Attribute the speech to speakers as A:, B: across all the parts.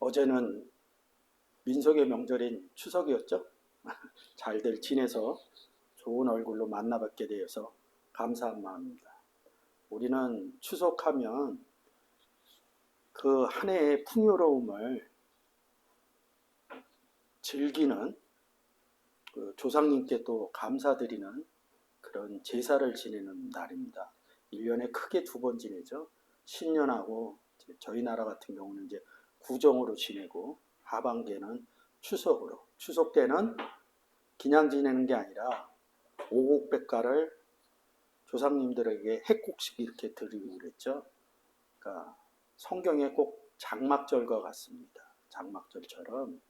A: 어제는 민속의 명절인 추석이었죠. 잘들 지내서 좋은 얼굴로 만나뵙게 되어서 감사한 마음입니다. 우리는 추석하면 그 한 해의 풍요로움을 즐기는, 그 조상님께 또 감사드리는 그런 제사를 지내는 날입니다. 1년에 크게 두 번 지내죠. 신년하고 저희 나라 같은 경우는 이제 구정으로 지내고, 하반기에는 추석으로. 추석 때는 그냥 지내는 게 아니라 오곡백과를 조상님들에게 핵국식 이렇게 드리고 그랬죠. 그러니까 성경에 꼭 장막절과 같습니다. 장막절처럼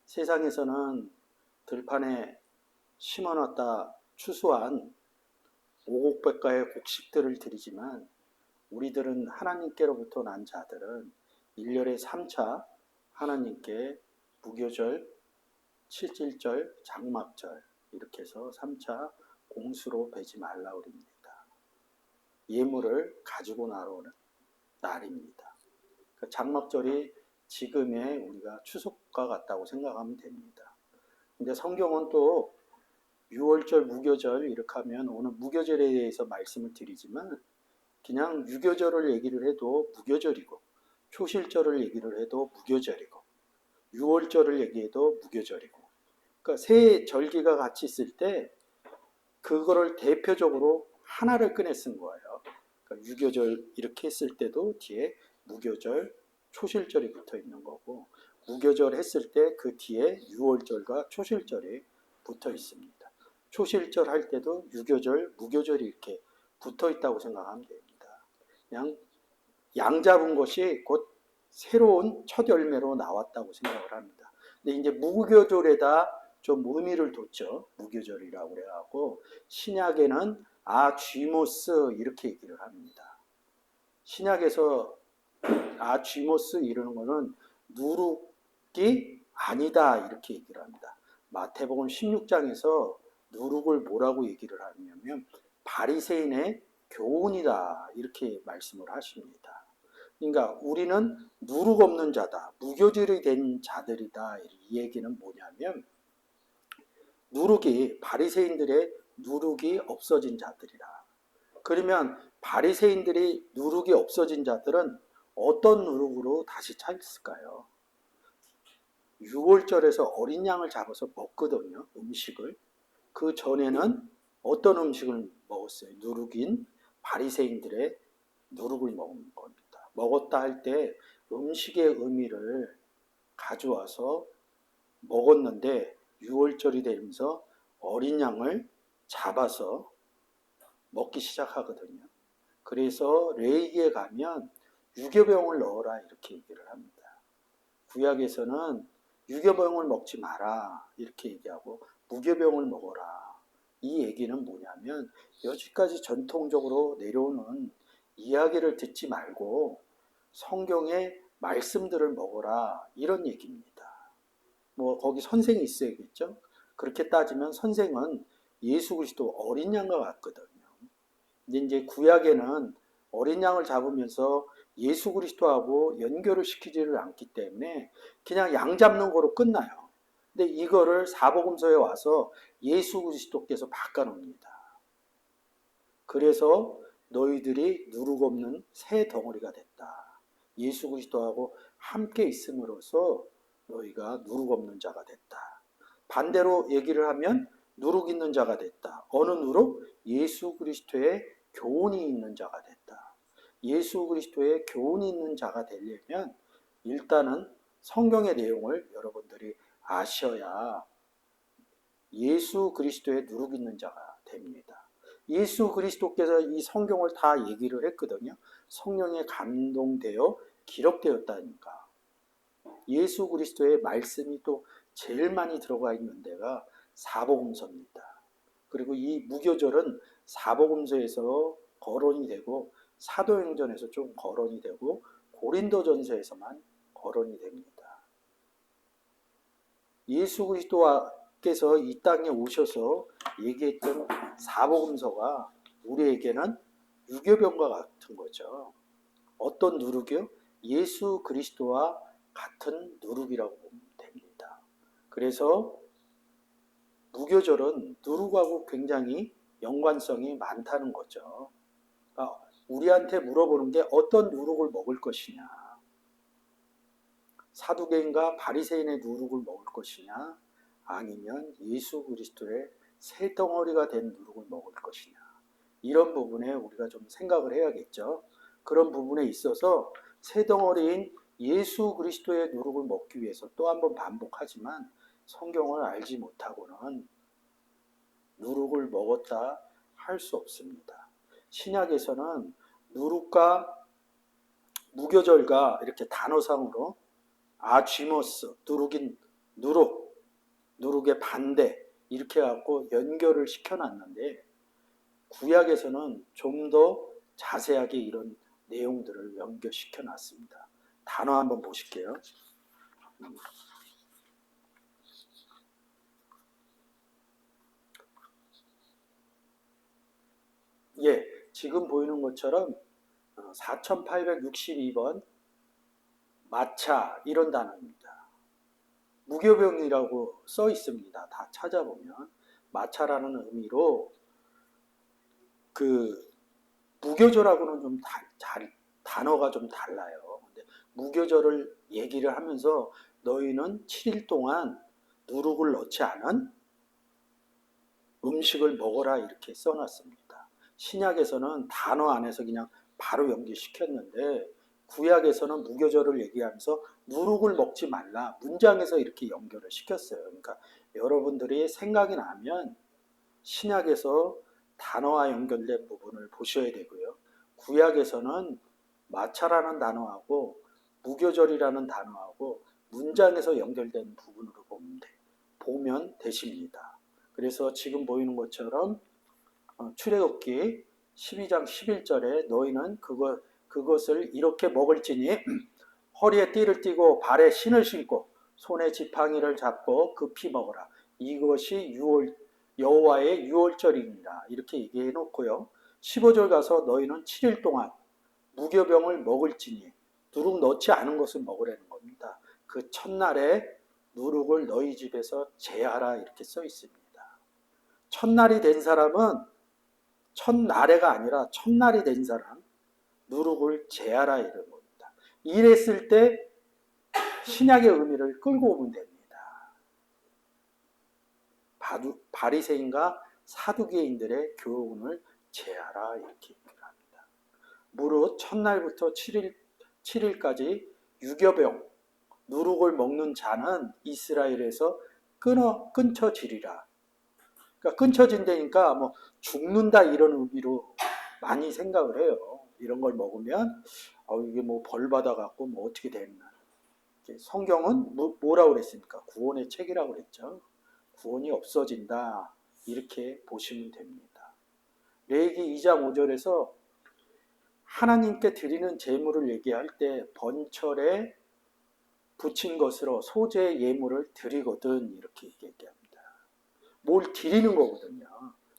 A: 세상에서는 들판에 심어놨다 추수한 오곡백과의 곡식들을 드리지만, 우리들은 하나님께로부터 난 자들은 1년에 3차 하나님께 무교절, 칠칠절, 장막절 이렇게 해서 3차 공수로 베지 말라 그럽니다. 예물을 가지고 나오는 날입니다. 그러니까 장막절이 지금의 우리가 추석과 같다고 생각하면 됩니다. 근데 성경은 또 6월절, 무교절 이렇게 하면 오늘 무교절에 대해서 말씀을 드리지만, 그냥 유교절을 얘기를 해도 무교절이고, 초실절을 얘기를 해도 무교절이고, 6월절을 얘기해도 무교절이고, 그러니까 세 절기가 같이 있을 때 그거를 대표적으로 하나를 꺼내 쓴 거예요. 그러니까 유교절 이렇게 했을 때도 뒤에 무교절, 초실절이 붙어 있는 거고, 무교절 했을 때 그 뒤에 6월절과 초실절이 붙어 있습니다. 초실절 할 때도 유교절, 무교절이 이렇게 붙어 있다고 생각하면 됩니다. 그냥 양 잡은 것이 곧 새로운 첫 열매로 나왔다고 생각을 합니다. 근데 이제 무교절에다 좀 의미를 뒀죠. 무교절이라고 그래갖고 신약에는 쥐모스 이렇게 얘기를 합니다. 신약에서 쥐모스 이러는 거는 누룩이 아니다 이렇게 얘기를 합니다. 마태복음 16장에서 누룩을 뭐라고 얘기를 하냐면 바리새인의 교훈이다 이렇게 말씀을 하십니다. 그러니까 우리는 누룩 없는 자다, 무교절이 된 자들이다. 이 얘기는 뭐냐면 누룩이, 바리새인들의 누룩이 없어진 자들이라. 그러면 바리새인들이 누룩이 없어진 자들은 어떤 누룩으로 다시 찾을까요? 6월절에서 어린 양을 잡아서 먹거든요, 음식을. 그 전에는 어떤 음식을 먹었어요? 누룩인 바리새인들의 누룩을 먹은 겁니다. 먹었다 할 때 음식의 의미를 가져와서 먹었는데, 6월절이 되면서 어린 양을 잡아서 먹기 시작하거든요. 그래서 레위기에 가면 유교병을 넣어라 이렇게 얘기를 합니다. 구약에서는 유교병을 먹지 마라 이렇게 얘기하고 무교병을 먹어라. 이 얘기는 뭐냐면 여지까지 전통적으로 내려오는 이야기를 듣지 말고 성경의 말씀들을 먹어라 이런 얘기입니다. 뭐 거기 선생이 있어야겠죠. 그렇게 따지면 선생은 예수 그리스도 어린 양과 같거든요. 근데 이제 구약에는 어린 양을 잡으면서 예수 그리스도하고 연결을 시키지를 않기 때문에 그냥 양 잡는 거로 끝나요. 근데 이거를 사복음서에 와서 예수 그리스도께서 바꿔놓습니다. 그래서 너희들이 누룩 없는 새 덩어리가 됐다. 예수 그리스도하고 함께 있음으로써 너희가 누룩 없는 자가 됐다. 반대로 얘기를 하면 누룩 있는 자가 됐다. 어느 누룩? 예수 그리스도의 교훈이 있는 자가 됐다. 예수 그리스도의 교훈이 있는 자가 되려면 일단은 성경의 내용을 여러분들이 아셔야 예수 그리스도의 누룩 있는 자가 됩니다. 예수 그리스도께서 이 성경을 다 얘기를 했거든요. 성령에 감동되어 기록되었다니까. 예수 그리스도의 말씀이 또 제일 많이 들어가 있는 데가 사복음서입니다. 그리고 이 무교절은 사복음서에서 거론이 되고 사도행전에서 좀 거론이 되고 고린도전서에서만 거론이 됩니다. 예수 그리스도께서 이 땅에 오셔서 얘기했던 사복음서가 우리에게는 유교병과 같은 거죠. 어떤 누룩이요? 예수 그리스도와 같은 누룩이라고 보면 됩니다. 그래서 무교절은 누룩하고 굉장히 연관성이 많다는 거죠. 그러니까 우리한테 물어보는 게 어떤 누룩을 먹을 것이냐, 사두개인과 바리새인의 누룩을 먹을 것이냐, 아니면 예수 그리스도의 새 덩어리가 된 누룩을 먹을 것이냐, 이런 부분에 우리가 좀 생각을 해야겠죠. 그런 부분에 있어서 새 덩어리인 예수 그리스도의 누룩을 먹기 위해서 또 한 번 반복하지만 성경을 알지 못하고는 누룩을 먹었다 할 수 없습니다. 신약에서는 누룩과 무교절과 이렇게 단어상으로 아쥐머스, 누룩인 누룩의 반대 이렇게 갖고 연결을 시켜놨는데 구약에서는 좀 더 자세하게 이런 내용들을 연결시켜 놨습니다. 단어 한번 보실게요. 예, 지금 보이는 것처럼 4862번 마차 이런 단어입니다. 무교병이라고 써 있습니다. 다 찾아보면 마차라는 의미로 그 무교절하고는 좀 단어가 좀 달라요. 근데 무교절을 얘기를 하면서 너희는 7일 동안 누룩을 넣지 않은 음식을 먹어라 이렇게 써놨습니다. 신약에서는 단어 안에서 그냥 바로 연결시켰는데 구약에서는 무교절을 얘기하면서 누룩을 먹지 말라 문장에서 이렇게 연결을 시켰어요. 그러니까 여러분들이 생각이 나면 신약에서 단어와 연결된 부분을 보셔야 되고요. 구약에서는 마차라는 단어하고 무교절이라는 단어하고 문장에서 연결된 부분으로 보면 되십니다. 그래서 지금 보이는 것처럼 출애굽기 12장 11절에 너희는 그것을 이렇게 먹을지니 허리에 띠를 띠고 발에 신을 신고 손에 지팡이를 잡고 급히 먹어라. 이것이 여호와의 유월절입니다. 이렇게 얘기해 놓고요. 15절 가서 너희는 7일 동안 무교병을 먹을지니 누룩 넣지 않은 것을 먹으라는 겁니다. 그 첫날에 누룩을 너희 집에서 제하라 이렇게 써 있습니다. 첫날이 된 사람은 첫날에가 아니라 첫날이 된 사람 누룩을 제하라 이런 겁니다. 이랬을 때 신약의 의미를 끌고 오면 됩니다. 바리새인과 사두개인들의 교훈을 제하라 이렇게 얘기를 합니다. 무릇 첫날부터 7일까지 유교병 누룩을 먹는 자는 이스라엘에서 끊쳐지리라. 그러니까 끊쳐진다니까 뭐 죽는다 이런 의미로 많이 생각을 해요. 이런 걸 먹으면 이게 뭐 벌 받아갖고 뭐 어떻게 됐나. 성경은 뭐라고 그랬습니까? 구원의 책이라고 그랬죠. 구원이 없어진다 이렇게 보시면 됩니다. 레위기 2장 5절에서 하나님께 드리는 제물을 얘기할 때 번철에 붙인 것으로 소재의 예물을 드리거든 이렇게 얘기합니다. 뭘 드리는 거거든요.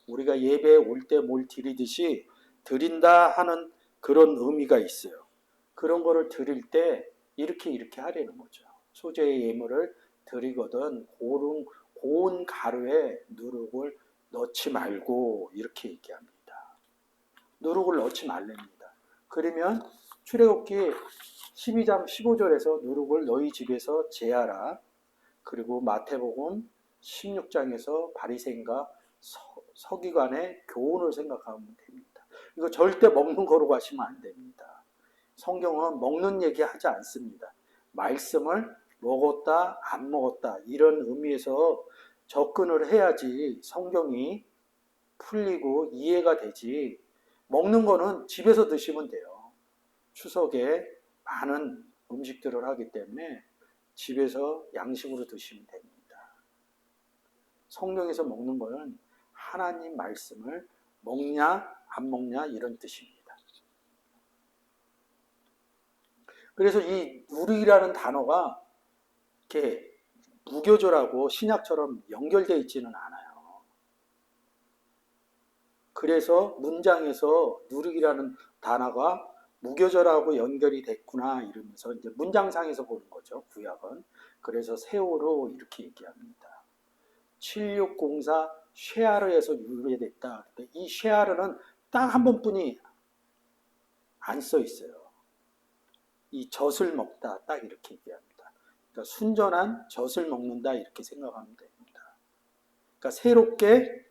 A: 우리가 예배에 올 때 뭘 드리듯이 드린다 하는 그런 의미가 있어요. 그런 거를 드릴 때 이렇게 하려는 거죠. 소재의 예물을 드리거든 고운 가루에 누룩을 넣지 말고 이렇게 얘기합니다. 누룩을 넣지 말랍니다. 그러면 출애굽기 12장 15절에서 누룩을 너희 집에서 제하라. 그리고 마태복음 16장에서 바리새인과 서기관의 교훈을 생각하면 됩니다. 이거 절대 먹는 거로 가시면 안 됩니다. 성경은 먹는 얘기 하지 않습니다. 말씀을 먹었다 안 먹었다 이런 의미에서 접근을 해야지 성경이 풀리고 이해가 되지. 먹는 거는 집에서 드시면 돼요. 추석에 많은 음식들을 하기 때문에 집에서 양식으로 드시면 됩니다. 성경에서 먹는 거는 하나님 말씀을 먹냐 안 먹냐 이런 뜻입니다. 그래서 이 누룩이라는 단어가 이렇게 무교절하고 신약처럼 연결되어 있지는 않아요. 그래서 문장에서 누룩이라는 단어가 무교절하고 연결이 됐구나 이러면서 이제 문장상에서 보는 거죠. 구약은. 그래서 세월호 이렇게 얘기합니다. 7604 쉐아르에서 유래됐다. 이 쉐아르는 딱 한 번뿐이 안 써 있어요. 이 젖을 먹다 딱 이렇게 얘기합니다. 그러니까 순전한 젖을 먹는다 이렇게 생각하면 됩니다. 그러니까 새롭게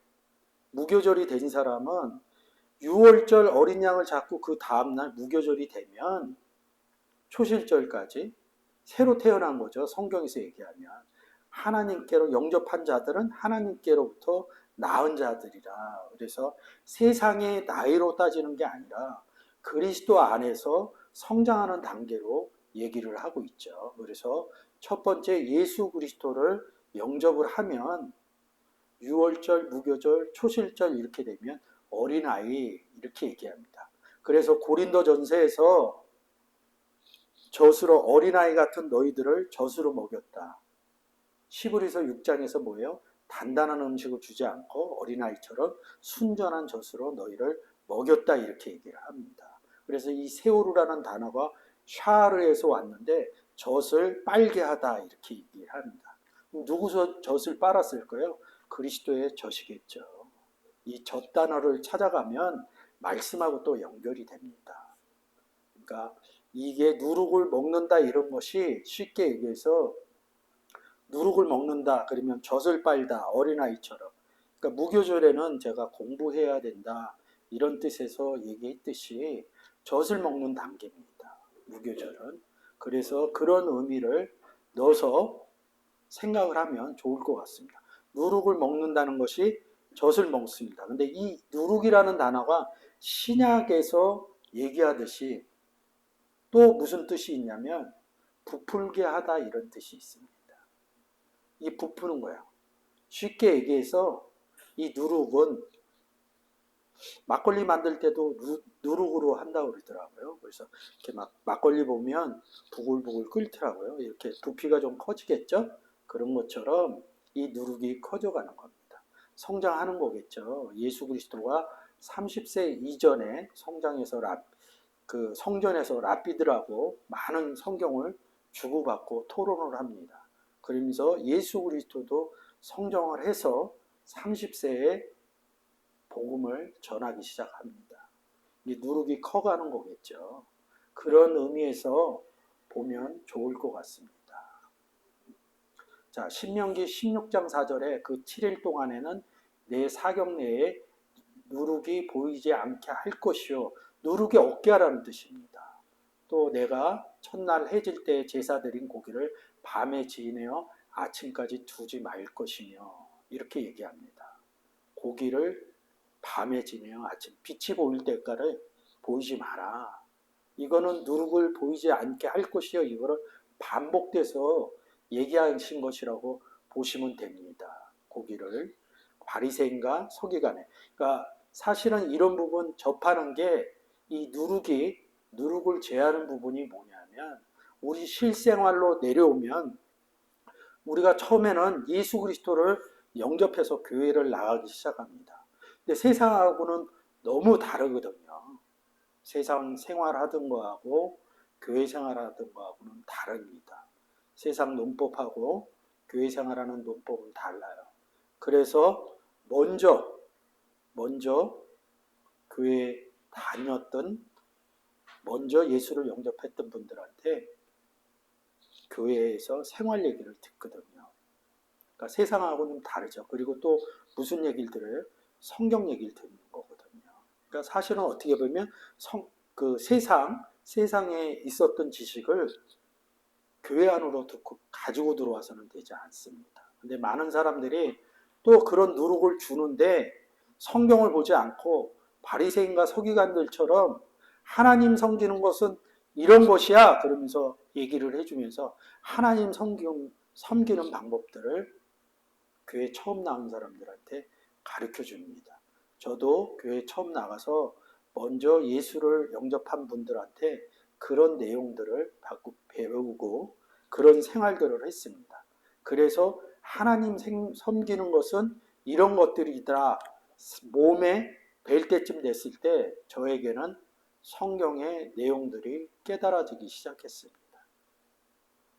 A: 무교절이 된 사람은 6월절 어린 양을 잡고 그 다음날 무교절이 되면 초실절까지 새로 태어난 거죠. 성경에서 얘기하면. 하나님께로 영접한 자들은 하나님께로부터 나은 자들이라. 그래서 세상의 나이로 따지는 게 아니라 그리스도 안에서 성장하는 단계로 얘기를 하고 있죠. 그래서 첫 번째 예수 그리스도를 영접을 하면 6월절, 무교절, 초실절 이렇게 되면 어린아이 이렇게 얘기합니다. 그래서 고린도전서에서 젖으로 어린아이 같은 너희들을 젖으로 먹였다. 시브리서 6장에서 뭐예요? 단단한 음식을 주지 않고 어린아이처럼 순전한 젖으로 너희를 먹였다 이렇게 얘기를 합니다. 그래서 이 세오르라는 단어가 샤르에서 왔는데 젖을 빨게 하다 이렇게 얘기를 합니다. 누구 젖을 빨았을까요? 그리스도의 젖이겠죠. 이 젖 단어를 찾아가면 말씀하고 또 연결이 됩니다. 그러니까 이게 누룩을 먹는다 이런 것이 쉽게 얘기해서 누룩을 먹는다 그러면 젖을 빨다 어린아이처럼. 그러니까 무교절에는 제가 공부해야 된다 이런 뜻에서 얘기했듯이 젖을 먹는 단계입니다. 무교절은. 그래서 그런 의미를 넣어서 생각을 하면 좋을 것 같습니다. 누룩을 먹는다는 것이 젖을 먹습니다. 근데 이 누룩이라는 단어가 신약에서 얘기하듯이 또 무슨 뜻이 있냐면 부풀게 하다 이런 뜻이 있습니다. 이 부푸는 거야. 쉽게 얘기해서 이 누룩은 막걸리 만들 때도 누룩으로 한다고 그러더라고요. 그래서 이렇게 막 막걸리 보면 부글부글 끓더라고요. 이렇게 부피가 좀 커지겠죠? 그런 것처럼 이 누룩이 커져가는 겁니다. 성장하는 거겠죠. 예수 그리스도가 30세 이전에 성장해서 그 성전에서 랍비들하고 많은 성경을 주고받고 토론을 합니다. 그러면서 예수 그리스도도 성장을 해서 30세에 복음을 전하기 시작합니다. 이 누룩이 커가는 거겠죠. 그런 의미에서 보면 좋을 것 같습니다. 자, 신명기 16장 4절에 그 7일 동안에는 내 사경 내에 누룩이 보이지 않게 할 것이요. 누룩이 없게 하라는 뜻입니다. 또 내가 첫날 해질 때 제사 드린 고기를 밤에 지내어 아침까지 두지 말 것이며 이렇게 얘기합니다. 고기를 밤에 지내어 아침 빛이 보일 때까지 보이지 마라. 이거는 누룩을 보이지 않게 할 것이요. 이거를 반복돼서 얘기하신 것이라고 보시면 됩니다. 고기를 바리새인과 서기관에. 그러니까 사실은 이런 부분 접하는 게 이 누룩을 제하는 부분이 뭐냐면 우리 실생활로 내려오면 우리가 처음에는 예수 그리스도를 영접해서 교회를 나가기 시작합니다. 근데 세상하고는 너무 다르거든요. 세상 생활하던 거하고 교회 생활하던 거하고는 다릅니다. 세상 논법하고 교회 생활하는 논법은 달라요. 그래서 먼저 교회 다녔던 먼저 예수를 영접했던 분들한테 교회에서 생활 얘기를 듣거든요. 그러니까 세상하고는 다르죠. 그리고 또 무슨 얘기를 들어요? 성경 얘기를 듣는 거거든요. 그러니까 사실은 어떻게 보면 세상에 있었던 지식을 교회 안으로 듣고 가지고 들어와서는 되지 않습니다. 근데 많은 사람들이 또 그런 누룩을 주는데 성경을 보지 않고 바리새인과 서기관들처럼 하나님 섬기는 것은 이런 것이야 그러면서 얘기를 해주면서 하나님 섬기는 방법들을 교회 처음 나온 사람들한테 가르쳐 줍니다. 저도 교회 처음 나가서 먼저 예수를 영접한 분들한테 그런 내용들을 배우고 그런 생활들을 했습니다. 그래서 하나님 섬기는 것은 이런 것들이더라. 몸에 뵐 때쯤 됐을 때 저에게는 성경의 내용들이 깨달아지기 시작했습니다.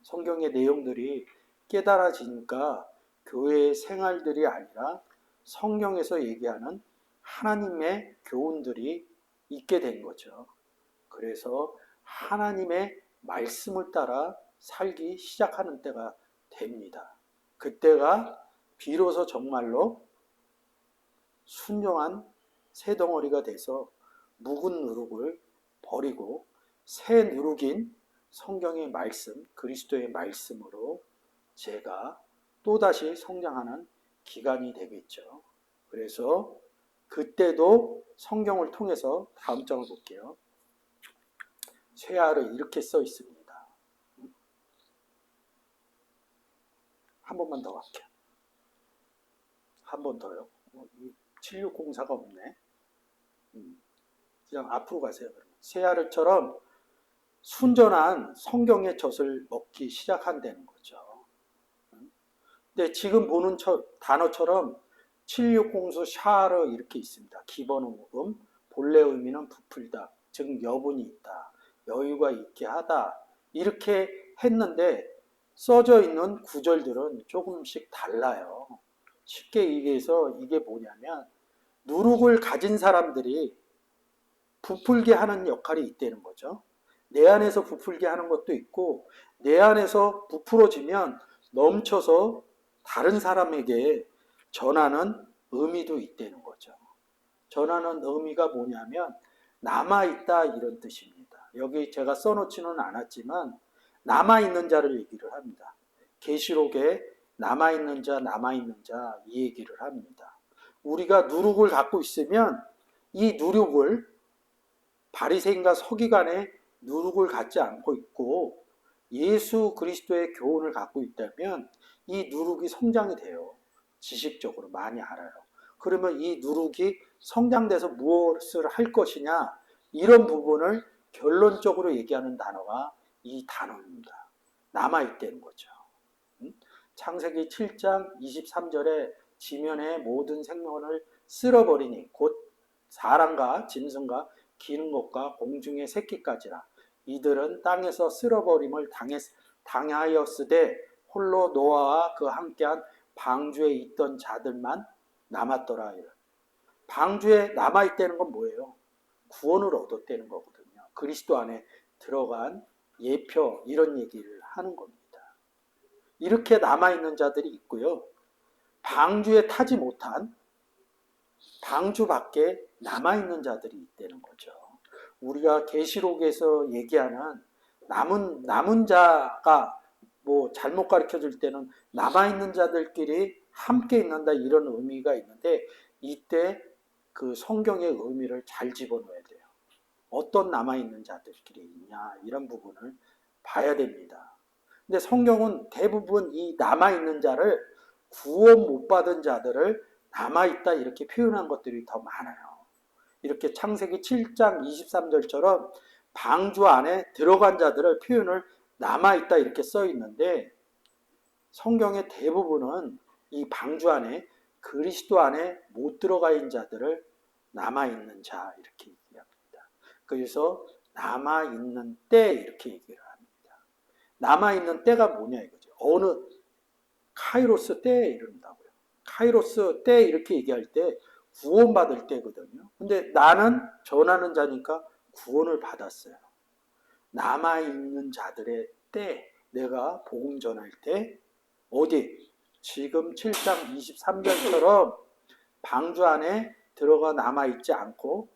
A: 성경의 내용들이 깨달아지니까 교회의 생활들이 아니라 성경에서 얘기하는 하나님의 교훈들이 있게 된 거죠. 그래서 하나님의 말씀을 따라 살기 시작하는 때가 됩니다. 그때가 비로소 정말로 순종한 새덩어리가 돼서 묵은 누룩을 버리고 새 누룩인 성경의 말씀, 그리스도의 말씀으로 제가 또다시 성장하는 기간이 되겠죠. 그래서 그때도 성경을 통해서 다음 장을 볼게요. 쇠하를 이렇게 써 있습니다. 한 번만 더 갈게요. 한 번 더요. 7604가 없네. 그냥 앞으로 가세요. 쇠하르처럼 순전한 성경의 젖을 먹기 시작한다는 거죠. 근데 지금 보는 단어처럼 760수 샤르 이렇게 있습니다. 기본 본래 의미는 부풀다, 즉 여분이 있다, 여유가 있게 하다 이렇게 했는데 써져 있는 구절들은 조금씩 달라요. 쉽게 얘기해서 이게 뭐냐면 누룩을 가진 사람들이 부풀게 하는 역할이 있다는 거죠. 내 안에서 부풀게 하는 것도 있고 내 안에서 부풀어지면 넘쳐서 다른 사람에게 전하는 의미도 있다는 거죠. 전하는 의미가 뭐냐면 남아있다 이런 뜻입니다. 여기 제가 써놓지는 않았지만 남아있는 자를 얘기를 합니다. 계시록에 남아있는 자, 남아있는 자 이 얘기를 합니다. 우리가 누룩을 갖고 있으면 이 누룩을 바리새인과 서기관의 누룩을 갖지 않고 있고 예수 그리스도의 교훈을 갖고 있다면 이 누룩이 성장이 돼요. 지식적으로 많이 알아요. 그러면 이 누룩이 성장돼서 무엇을 할 것이냐 이런 부분을 결론적으로 얘기하는 단어가 이 단어입니다. 남아있다는 거죠. 창세기 7장 23절에 지면의 모든 생명을 쓸어버리니 곧 사람과 짐승과 기는 것과 공중의 새끼까지라 이들은 땅에서 쓸어버림을 당하였으되 홀로 노아와 그 함께한 방주에 있던 자들만 남았더라. 방주에 남아있다는 건 뭐예요? 구원을 얻었다는 거거든요. 그리스도 안에 들어간 예표 이런 얘기를 하는 겁니다. 이렇게 남아있는 자들이 있고요. 방주에 타지 못한 방주 밖에 남아있는 자들이 있다는 거죠. 우리가 계시록에서 얘기하는 남은 자가 뭐 잘못 가르쳐 줄 때는 남아있는 자들끼리 함께 있는다 이런 의미가 있는데 이때 그 성경의 의미를 잘 집어넣어야 돼요. 어떤 남아있는 자들끼리 있냐 이런 부분을 봐야 됩니다. 근데 성경은 대부분 이 남아있는 자를 구원 못 받은 자들을 남아있다 이렇게 표현한 것들이 더 많아요. 이렇게 창세기 7장 23절처럼 방주 안에 들어간 자들을 표현을 남아있다 이렇게 써 있는데 성경의 대부분은 이 방주 안에 그리스도 안에 못 들어가 있는 자들을 남아있는 자 이렇게 얘기합니다. 그래서 남아있는 때 이렇게 얘기를 합니다. 남아있는 때가 뭐냐 이거죠. 어느 카이로스 때 이런다고요. 카이로스 때 이렇게 얘기할 때 구원받을 때거든요. 근데 나는 전하는 자니까 구원을 받았어요. 남아있는 자들의 때 내가 복음 전할 때 어디 지금 7장 23절처럼 방주 안에 들어가 남아있지 않고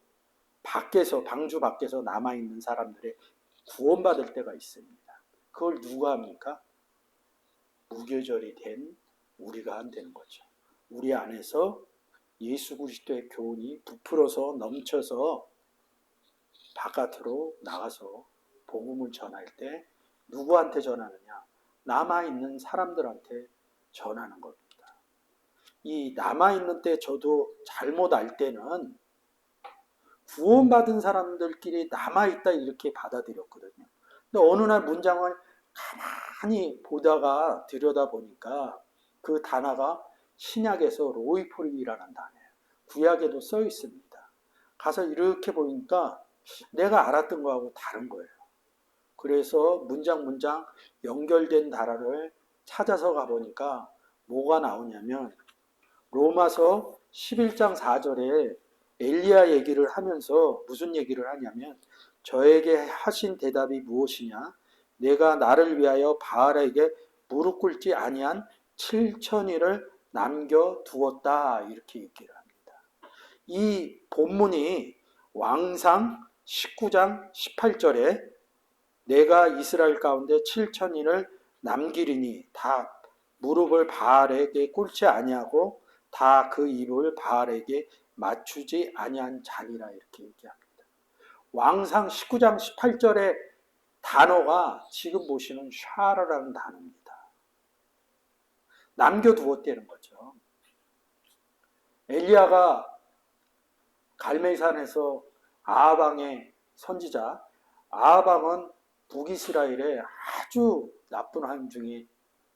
A: 밖에서 방주 밖에서 남아있는 사람들의 구원받을 때가 있습니다. 그걸 누가 합니까? 무교절이 된 우리가 한다는 거죠. 우리 안에서 예수 그리스도의 교훈이 부풀어서 넘쳐서 바깥으로 나가서 복음을 전할 때 누구한테 전하느냐? 남아있는 사람들한테 전하는 겁니다. 이 남아있는 때 저도 잘못 알 때는 구원받은 사람들끼리 남아있다 이렇게 받아들였거든요. 근데 어느 날 문장을 가만히 보다가 들여다보니까 그 단어가 신약에서 로이폴이라는 단어예요. 구약에도 써 있습니다. 가서 이렇게 보니까 내가 알았던 거하고 다른 거예요. 그래서 문장 연결된 단어를 찾아서 가보니까 뭐가 나오냐면 로마서 11장 4절에 엘리야 얘기를 하면서 무슨 얘기를 하냐면 저에게 하신 대답이 무엇이냐? 내가 나를 위하여 바알에게 무릎 꿇지 아니한 7천이를 남겨두었다. 이렇게 얘기를 합니다. 이 본문이 왕상 19장 18절에 내가 이스라엘 가운데 7천인을 남기리니 다 무릎을 바알에게 꿇지 아니하고 다 그 입을 바알에게 맞추지 아니한 자니라 이렇게 얘기합니다. 왕상 19장 18절의 단어가 지금 보시는 샤라라는 단어입니다. 남겨두었다는 거죠. 엘리야가 갈멜산에서 아합왕의 선지자, 아합왕은 북이스라엘의 아주 나쁜 왕 중에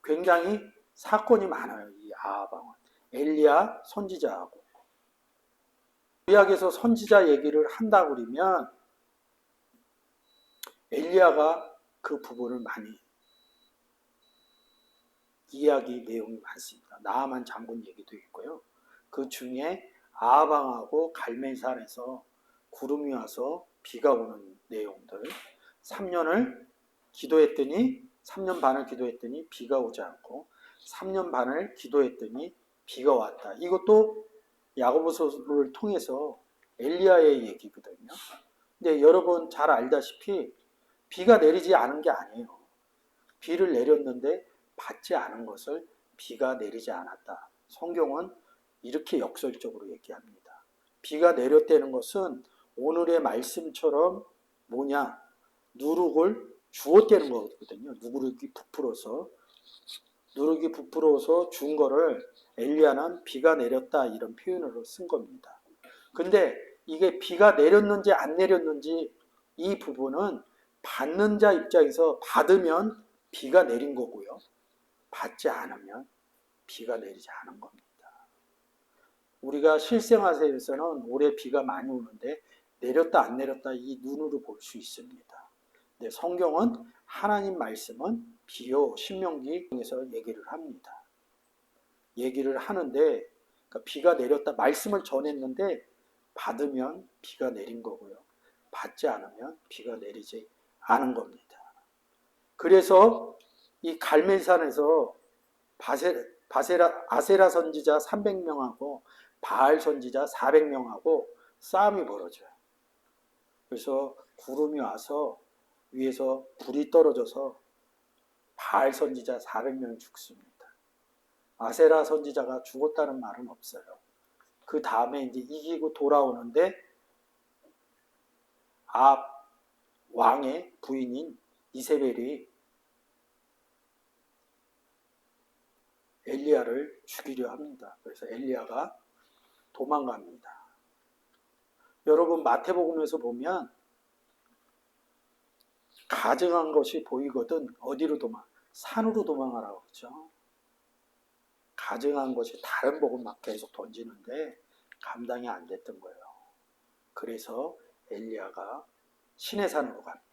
A: 굉장히 사건이 많아요. 이 아합왕은 엘리야 선지자하고 구약에서 선지자 얘기를 한다 그러면 엘리야가 그 부분을 많이 이야기 내용이 많습니다. 나아만 장군 얘기도 있고요. 그 중에 아합왕하고 갈멜산에서 구름이 와서 비가 오는 내용들 3년 반을 기도했더니 비가 오지 않고 3년 반을 기도했더니 비가 왔다. 이것도 야고보서를 통해서 엘리야의 얘기거든요. 근데 여러분 잘 알다시피 비가 내리지 않은 게 아니에요. 비를 내렸는데 받지 않은 것을 비가 내리지 않았다. 성경은 이렇게 역설적으로 얘기합니다. 비가 내렸다는 것은 오늘의 말씀처럼 뭐냐? 누룩을 주었다는 거거든요. 누룩이 부풀어서 준 거를 엘리야는 비가 내렸다 이런 표현으로 쓴 겁니다. 근데 이게 비가 내렸는지 안 내렸는지 이 부분은 받는 자 입장에서 받으면 비가 내린 거고요. 받지 않으면 비가 내리지 않은 겁니다. 우리가 실생활에서는 올해 비가 많이 오는데 내렸다 안 내렸다 이 눈으로 볼 수 있습니다. 근데 성경은 하나님 말씀은 비요 신명기에서 얘기를 합니다. 얘기를 하는데 그러니까 비가 내렸다 말씀을 전했는데 받으면 비가 내린 거고요. 받지 않으면 비가 내리지 않은 겁니다. 그래서 이 갈멜산에서 아세라 선지자 300명하고 바알 선지자 400명하고 싸움이 벌어져요. 그래서 구름이 와서 위에서 불이 떨어져서 바알 선지자 400명이 죽습니다. 아세라 선지자가 죽었다는 말은 없어요. 그 다음에 이제 이기고 돌아오는데 왕의 부인인 이세벨이 엘리야를 죽이려 합니다. 그래서 엘리야가 도망갑니다. 여러분 마태복음에서 보면 가증한 것이 보이거든 어디로 산으로 도망하라고 그러죠. 가증한 것이 다른 복음 막 계속 던지는데 감당이 안 됐던 거예요. 그래서 엘리야가 시내산으로 갑니다.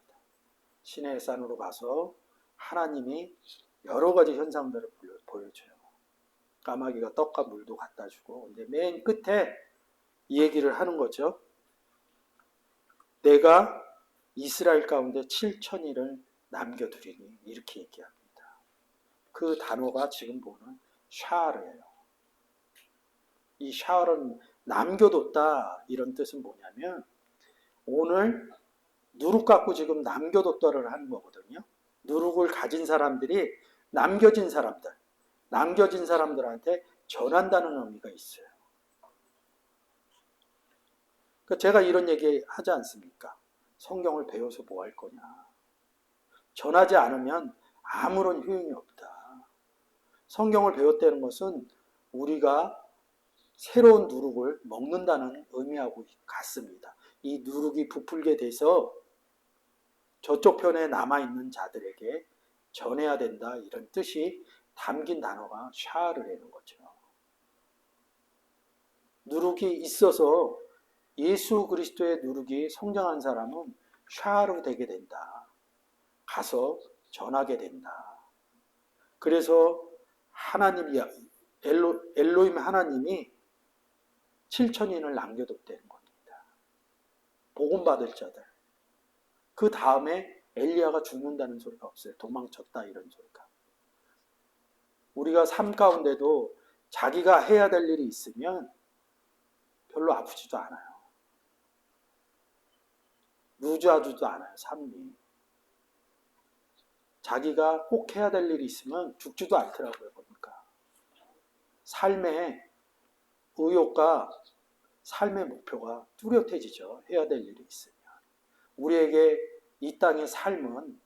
A: 시내산으로 가서 하나님이 여러 가지 현상들을 보여줘요. 까마귀가 떡과 물도 갖다 주고, 근데 맨 끝에 이 얘기를 하는 거죠. 내가 이스라엘 가운데 7천이를 남겨두리니 이렇게 얘기합니다. 그 단어가 지금 보는 샤르예요. 이 샤르는 남겨뒀다 이런 뜻은 뭐냐면 오늘 누룩 갖고 지금 남겨뒀다를 하는 거거든요. 누룩을 가진 사람들이 남겨진 사람들한테 전한다는 의미가 있어요. 그러니까 제가 이런 얘기 하지 않습니까? 성경을 배워서 뭐 할 거냐. 전하지 않으면 아무런 효용이 없다. 성경을 배웠다는 것은 우리가 새로운 누룩을 먹는다는 의미하고 같습니다. 이 누룩이 부풀게 돼서 저쪽 편에 남아있는 자들에게 전해야 된다 이런 뜻이 담긴 단어가 샤르라는 거죠. 누룩이 있어서 예수 그리스도의 누룩이 성장한 사람은 샤르 되게 된다. 가서 전하게 된다. 그래서 하나님이 엘로힘 하나님이 7천인을 남겨뒀다는 겁니다. 복음 받을 자들. 그 다음에 엘리야가 죽는다는 소리가 없어요. 도망쳤다 이런 소리가. 우리가 삶 가운데도 자기가 해야 될 일이 있으면 별로 아프지도 않아요. 루즈하지도 않아요. 삶이. 자기가 꼭 해야 될 일이 있으면 죽지도 않더라고요. 보니까. 삶의 의욕과 삶의 목표가 뚜렷해지죠. 해야 될 일이 있으면. 우리에게 이 땅의 삶은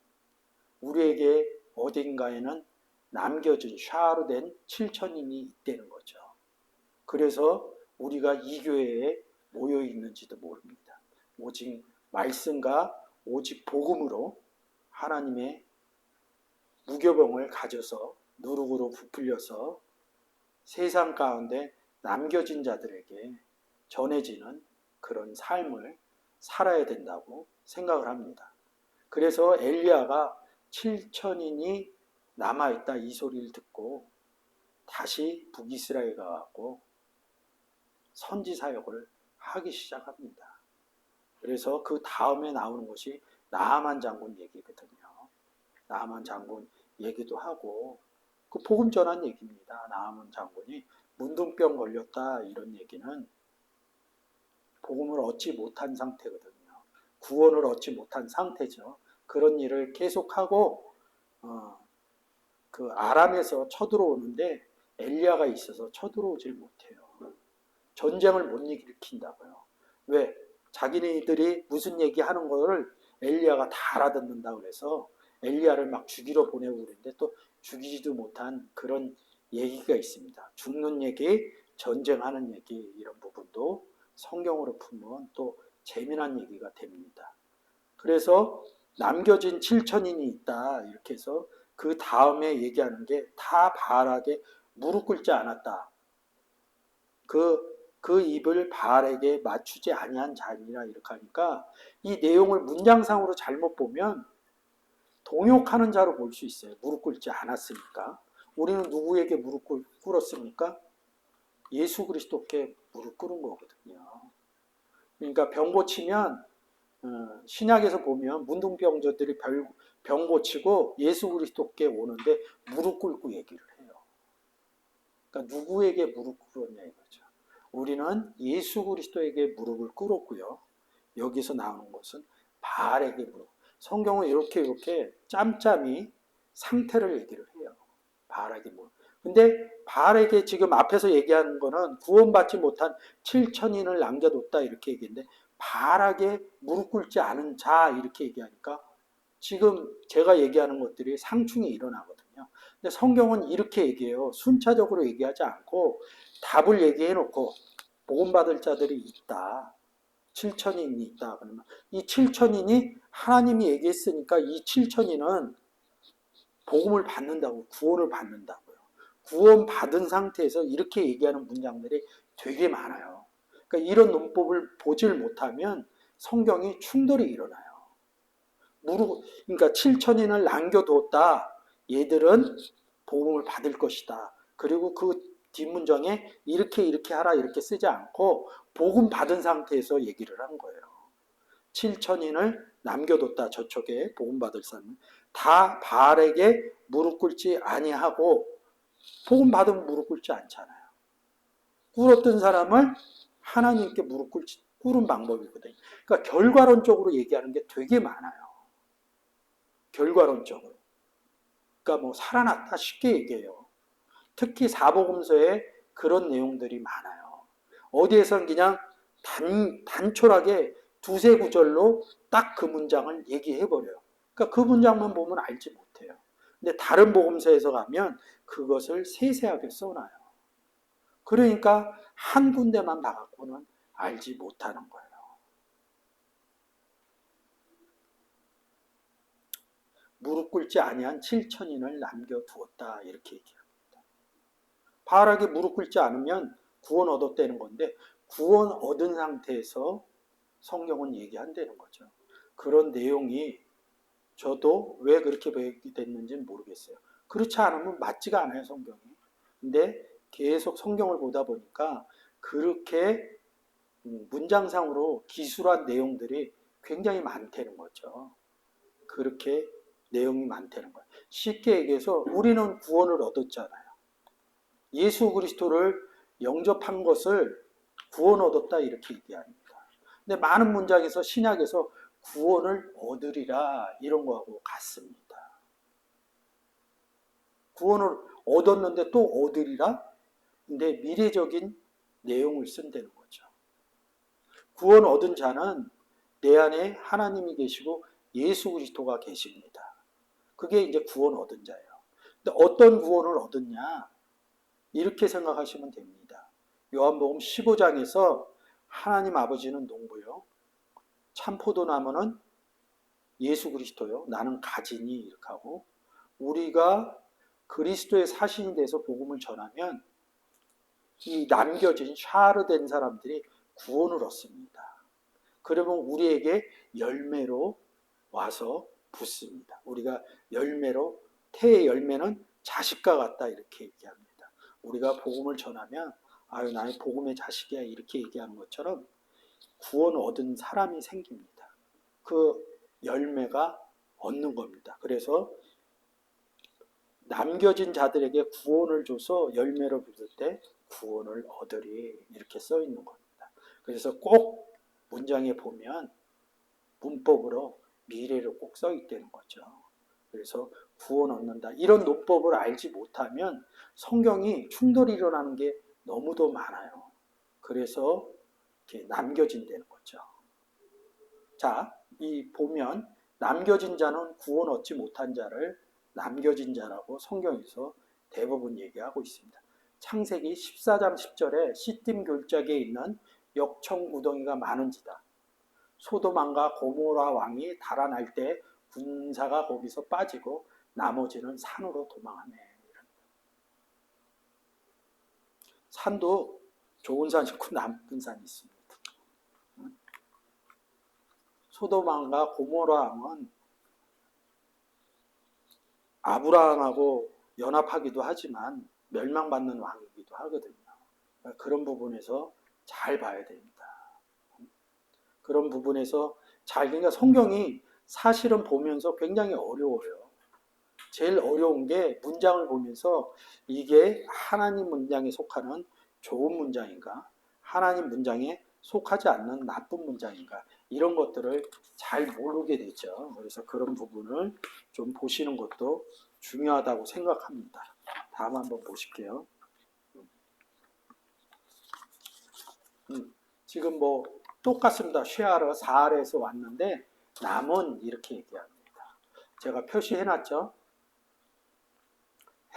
A: 우리에게 어딘가에는 남겨진 샤르된 7천인이 있다는 거죠. 그래서 우리가 이 교회에 모여 있는지도 모릅니다. 오직 말씀과 오직 복음으로 하나님의 무교병을 가져서 누룩으로 부풀려서 세상 가운데 남겨진 자들에게 전해지는 그런 삶을 살아야 된다고 생각을 합니다. 그래서 엘리야가 7천인이 남아있다 이 소리를 듣고 다시 북이스라엘에 가고 선지 사역을 하기 시작합니다. 그래서 그 다음에 나오는 것이 나아만 장군 얘기거든요. 나아만 장군 얘기도 하고 그 복음 전한 얘기입니다. 나아만 장군이 문둥병 걸렸다 이런 얘기는 복음을 얻지 못한 상태거든요. 구원을 얻지 못한 상태죠. 그런 일을 계속하고 그 아람에서 쳐들어오는데 엘리야가 있어서 쳐들어오질 못해요. 전쟁을 못 일으킨다고요. 왜? 자기네들이 무슨 얘기하는 거를 엘리야가 다 알아듣는다 그래서 엘리야를 막 죽이러 보내고 그랬는데 또 죽이지도 못한 그런 얘기가 있습니다. 죽는 얘기, 전쟁하는 얘기 이런 부분도 성경으로 풀면 또 재미난 얘기가 됩니다. 그래서 남겨진 7천인이 있다 이렇게 해서 그 다음에 얘기하는 게 다 바알에게 무릎 꿇지 않았다. 그 입을 바알에게 맞추지 아니한 자니라 이렇게 하니까 이 내용을 문장상으로 잘못 보면 동욕하는 자로 볼 수 있어요. 무릎 꿇지 않았으니까. 우리는 누구에게 무릎 꿇었습니까? 예수 그리스도께 무릎 꿇은 거거든요. 그러니까 병 고치면 신약에서 보면 문둥병자들이 병 고치고 예수 그리스도께 오는데 무릎 꿇고 얘기를 해요. 그러니까 누구에게 무릎 꿇었냐 이거죠. 우리는 예수 그리스도에게 무릎을 꿇었고요. 여기서 나오는 것은 바알에게 무릎. 성경은 이렇게 짬짬이 상태를 얘기를 해요. 바알에게 무릎. 근데 바알에게 지금 앞에서 얘기하는 거는 구원받지 못한 7천인을 남겨뒀다 이렇게 얘기했는데 바알에게 무릎 꿇지 않은 자 이렇게 얘기하니까 지금 제가 얘기하는 것들이 상충이 일어나거든요. 근데 성경은 이렇게 얘기해요. 순차적으로 얘기하지 않고 답을 얘기해 놓고 복음받을 자들이 있다. 7천인이 있다. 그러면 이 7천인이 하나님이 얘기했으니까 이 7천인은 복음을 받는다고, 구원을 받는다고요. 구원 받은 상태에서 이렇게 얘기하는 문장들이 되게 많아요. 그러니까 이런 논법을 보질 못하면 성경이 충돌이 일어나요. 그러니까 7천인을 남겨뒀다. 얘들은 복음을 받을 것이다. 그리고 그 뒷문장에 이렇게 하라 이렇게 쓰지 않고 복음 받은 상태에서 얘기를 한 거예요. 7천인을 남겨뒀다. 저쪽에 복음 받을 사람은 다 바알에게 무릎 꿇지 아니하고 복음 받으면 무릎 꿇지 않잖아요. 꿇었던 사람을 하나님께 무릎 꿇은 방법이거든요. 그러니까 결과론적으로 얘기하는 게 되게 많아요. 결과론적으로. 그러니까 뭐 살아났다 쉽게 얘기해요. 특히 사복음서에 그런 내용들이 많아요. 어디에선 그냥 단촐하게 두세 구절로 딱 그 문장을 얘기해버려요. 그러니까 그 문장만 보면 알지 못해요. 근데 다른 복음서에서 가면 그것을 세세하게 써놔요. 그러니까 한 군데만 봐갖고는 알지 못하는 거예요. 무릎 꿇지 아니한 7천인을 남겨두었다 이렇게 얘기합니다. 바알에게 무릎 꿇지 않으면 구원 얻었다는 건데 구원 얻은 상태에서 성경은 얘기한다는 거죠. 그런 내용이 저도 왜 그렇게 배우게 됐는지는 모르겠어요. 그렇지 않으면 맞지가 않아요, 성경이. 근데 계속 성경을 보다 보니까 그렇게 문장상으로 기술한 내용들이 굉장히 많다는 거죠. 그렇게 내용이 많다는 거예요. 쉽게 얘기해서 우리는 구원을 얻었잖아요. 예수 그리스도를 영접한 것을 구원 얻었다 이렇게 얘기합니다. 근데 많은 문장에서 신약에서 구원을 얻으리라 이런 거하고 같습니다. 구원을 얻었는데 또 얻으리라? 근데 미래적인 내용을 쓴다는 거죠. 구원 얻은 자는 내 안에 하나님이 계시고 예수 그리스도가 계십니다. 그게 이제 구원 얻은 자예요. 근데 어떤 구원을 얻었냐? 이렇게 생각하시면 됩니다. 요한복음 15장에서 하나님 아버지는 농부요. 참포도나무는 예수 그리스도요. 나는 가지니 이렇게 하고 우리가 그리스도의 사신이 돼서 복음을 전하면 이 남겨진 샤르된 사람들이 구원을 얻습니다. 그러면 우리에게 열매로 와서 붙습니다. 우리가 열매로 태의 열매는 자식과 같다 이렇게 얘기합니다. 우리가 복음을 전하면 아유 나의 복음의 자식이야 이렇게 얘기하는 것처럼 구원 얻은 사람이 생깁니다. 그 열매가 얻는 겁니다. 그래서 남겨진 자들에게 구원을 줘서 열매를 부을 때 구원을 얻으리 이렇게 써 있는 겁니다. 그래서 꼭 문장에 보면 문법으로 미래를 꼭 써 있다는 거죠. 그래서 구원 얻는다. 이런 논법을 알지 못하면 성경이 충돌이 일어나는 게 너무도 많아요. 그래서 이렇게 남겨진다는 거죠. 자, 이 보면 남겨진 자는 구원 얻지 못한 자를 남겨진 자라고 성경에서 대부분 얘기하고 있습니다. 창세기 14장 10절에 시딤 골짜기에 있는 역청구덩이가 많은지다. 소돔왕과 고모라 왕이 달아날 때 군사가 거기서 빠지고 나머지는 산으로 도망하네. 산도 좋은 산 있고 나쁜 산이 있습니다. 소돔왕과 고모라 왕은 아브라함하고 연합하기도 하지만 멸망받는 왕이기도 하거든요. 그런 부분에서 잘 봐야 됩니다. 그런 부분에서 그러니까 성경이 사실은 보면서 굉장히 어려워요. 제일 어려운 게 문장을 보면서 이게 하나님 문장에 속하는 좋은 문장인가, 하나님 문장에 속하지 않는 나쁜 문장인가, 이런 것들을 잘 모르게 되죠. 그래서 그런 부분을 좀 보시는 것도 중요하다고 생각합니다. 다음 한번 보실게요. 지금 뭐 똑같습니다. 쉐아르 4알에서 왔는데 남은 이렇게 얘기합니다. 제가 표시해놨죠.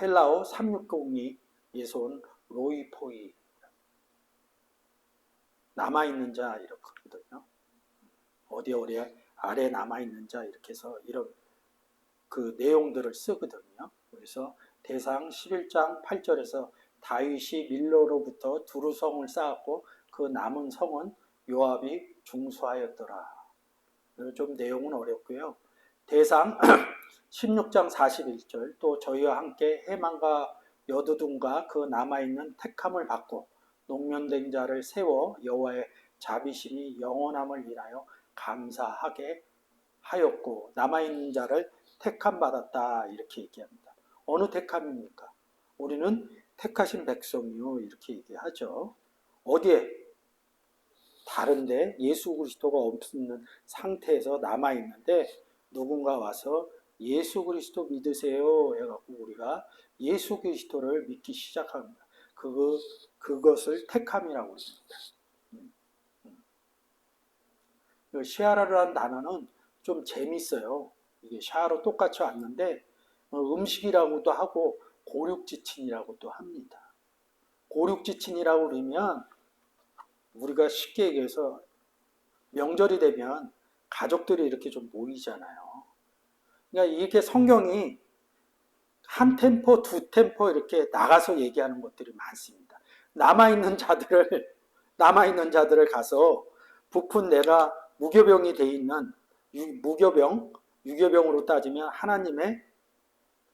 A: 헬라어 360이 예손 로이포이 남아있는 자 이렇게 하거든요. 어디 아래 남아있는 자 이렇게 해서 이런 그 내용들을 쓰거든요. 그래서 대상 11장 8절에서 다윗이 밀로로부터 두루 성을 쌓았고 그 남은 성은 요압이 중수하였더라. 좀 내용은 어렵고요. 대상 16장 41절 또 저희와 함께 해만과 여두둔과 그 남아있는 택함을 받고 농면된 자를 세워 여호와의 자비심이 영원함을 인하여 감사하게 하였고 남아있는 자를 택함 받았다 이렇게 얘기합니다. 어느 택함입니까? 우리는 택하신 백성이요 이렇게 얘기하죠. 어디에? 다른데 예수 그리스도가 없는 상태에서 남아있는데 누군가 와서 예수 그리스도 믿으세요 해갖고 우리가 예수 그리스도를 믿기 시작합니다. 그것을 택함이라고 합니다. 쉐아라라는 단어는 좀 재밌어요. 이게 샤로 똑같이 왔는데 음식이라고도 하고 고륙지친이라고도 합니다. 고륙지친이라고 그러면 우리가 쉽게 얘기해서 명절이 되면 가족들이 이렇게 좀 모이잖아요. 그러니까 이렇게 성경이 한 템포, 두 템포 이렇게 나가서 얘기하는 것들이 많습니다. 남아있는 자들을 남아있는 자들을 가서 부푼 내가 무교병이 돼 있는 유교병으로 따지면 하나님의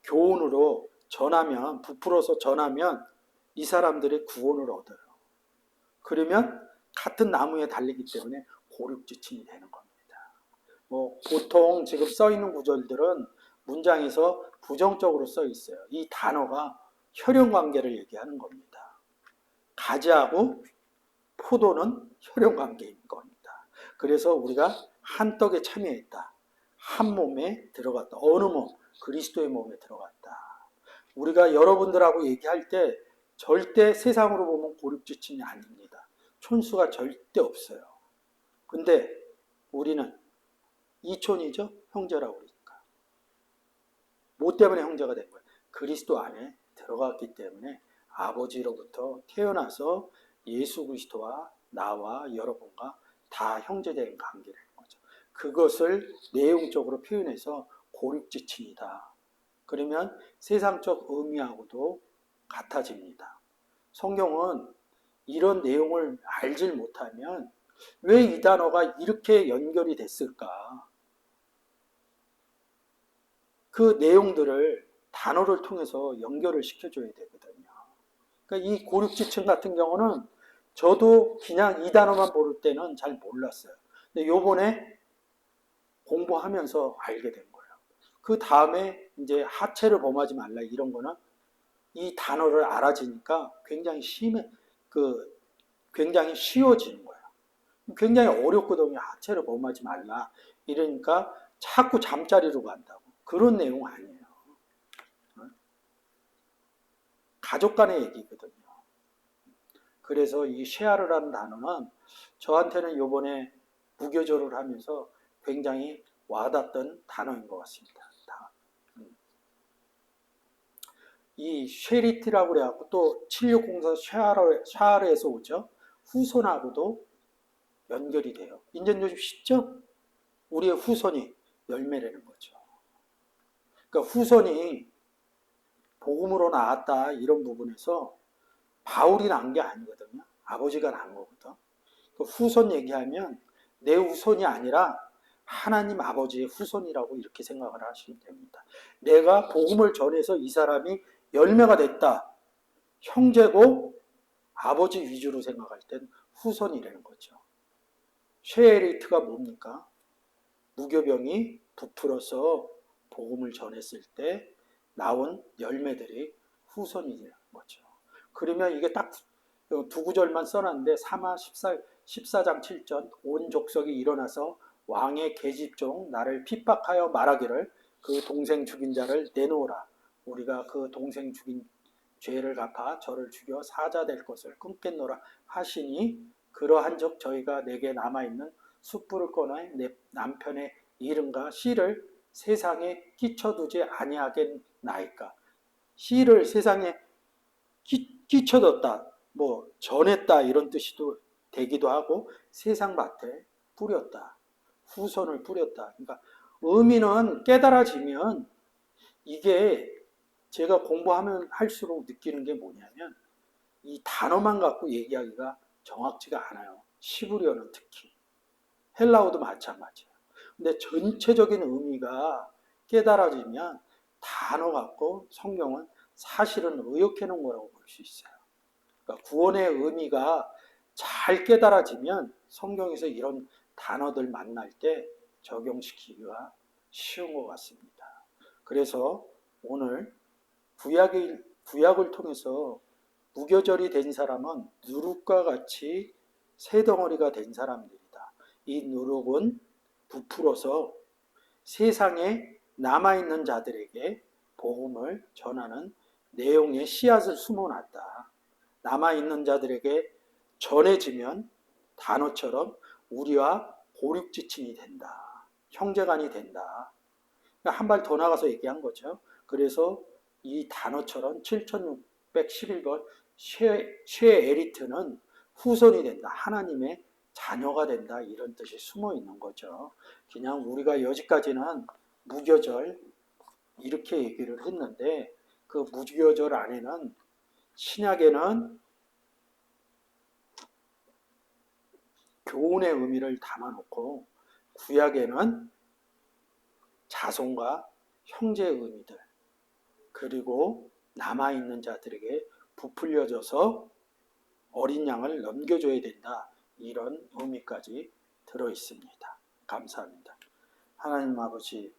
A: 교훈으로 전하면, 부풀어서 전하면 이 사람들이 구원을 얻어요. 그러면 같은 나무에 달리기 때문에 고륙지층이 되는 겁니다. 보통 지금 써 있는 구절들은 문장에서 부정적으로 써 있어요. 이 단어가 혈연 관계를 얘기하는 겁니다. 가지하고 포도는 혈연 관계인 겁니다. 그래서 우리가 한 떡에 참여했다. 한 몸에 들어갔다. 어느 몸? 그리스도의 몸에 들어갔다. 우리가 여러분들하고 얘기할 때 절대 세상으로 보면 고륙지층이 아닙니다. 촌수가 절대 없어요. 근데 우리는 이촌이죠? 형제라고 그러니까. 뭐 때문에 형제가 된 거예요? 그리스도 안에 들어갔기 때문에 아버지로부터 태어나서 예수 그리스도와 나와 여러분과 다 형제된 관계라는 거죠. 그것을 내용적으로 표현해서 고륙지층이다. 그러면 세상적 의미하고도 같아집니다. 성경은 이런 내용을 알질 못하면 왜 이 단어가 이렇게 연결이 됐을까? 그 내용들을 단어를 통해서 연결을 시켜줘야 되거든요. 그러니까 이 고륙지층 같은 경우는 저도 그냥 이 단어만 모를 때는 잘 몰랐어요. 근데 요번에 공부하면서 알게 된 거예요. 그 다음에 이제 하체를 범하지 말라 이런 거는 이 단어를 알아지니까 굉장히 쉬워지는 거예요. 굉장히 어렵거든요. 하체를 범하지 말라. 이러니까 자꾸 잠자리로 간다고. 그런 내용 아니에요. 가족 간의 얘기거든요. 그래서 이 쉐아르라는 단어는 저한테는 요번에 무교절을 하면서 굉장히 와닿던 단어인 것 같습니다. 이 쉐리티라고 그래갖고 또 7604 쉐아르에서 오죠. 후손하고도 연결이 돼요. 이제 좀 쉽죠? 우리의 후손이 열매라는 거죠. 그러니까 후손이 복음으로 나왔다 이런 부분에서 바울이 낳은 게 아니거든요. 아버지가 낳은 거거든. 그 후손 얘기하면 내 후손이 아니라 하나님 아버지의 후손이라고 이렇게 생각을 하시면 됩니다. 내가 복음을 전해서 이 사람이 열매가 됐다. 형제고 아버지 위주로 생각할 땐 후손이라는 거죠. 쉐에리트가 뭡니까? 무교병이 부풀어서 복음을 전했을 때 나온 열매들이 후손이라는 거죠. 그러면 이게 딱 두 구절만 써놨는데 3하 14장 7절 온 족속이 일어나서 왕의 계집종 나를 핍박하여 말하기를 그 동생 죽인 자를 내놓으라. 우리가 그 동생 죽인 죄를 갚아 저를 죽여 사자 될 것을 끊겠노라 하시니 그러한 적 저희가 내게 남아있는 숯불을 꺼내 내 남편의 이름과 씨를 세상에 끼쳐두지 아니하겠나이까. 씨를 세상에 끼쳐뒀다, 뭐 전했다 이런 뜻이도 되기도 하고 세상 밭에 뿌렸다, 후손을 뿌렸다. 그러니까 의미는 깨달아지면 이게 제가 공부하면 할수록 느끼는 게 뭐냐면 이 단어만 갖고 얘기하기가 정확치가 않아요. 시브리어는 특히. 헬라어도 마찬가지예요. 근데 전체적인 의미가 깨달아지면 단어 갖고 성경은 사실은 의역해 놓은 거라고 볼 수 있어요. 그러니까 구원의 의미가 잘 깨달아지면 성경에서 이런 단어들 만날 때 적용시키기가 쉬운 것 같습니다. 그래서 오늘 구약을 통해서 무교절이 된 사람은 누룩과 같이 새 덩어리가 된 사람들이다. 이 누룩은 부풀어서 세상에 남아있는 자들에게 복음을 전하는 내용의 씨앗을 숨어놨다. 남아있는 자들에게 전해지면 단어처럼 우리와 고륙지층이 된다. 형제간이 된다. 한 발 더 나가서 얘기한 거죠. 그래서 이 단어처럼 7611번 쉐에리트는 후손이 된다. 하나님의 자녀가 된다. 이런 뜻이 숨어 있는 거죠. 그냥 우리가 여기까지는 무교절 이렇게 얘기를 했는데 그 무교절 안에는 신약에는 교훈의 의미를 담아놓고 구약에는 자손과 형제의 의미들 그리고 남아있는 자들에게 부풀려져서 어린 양을 넘겨줘야 된다. 이런 의미까지 들어있습니다. 감사합니다. 하나님 아버지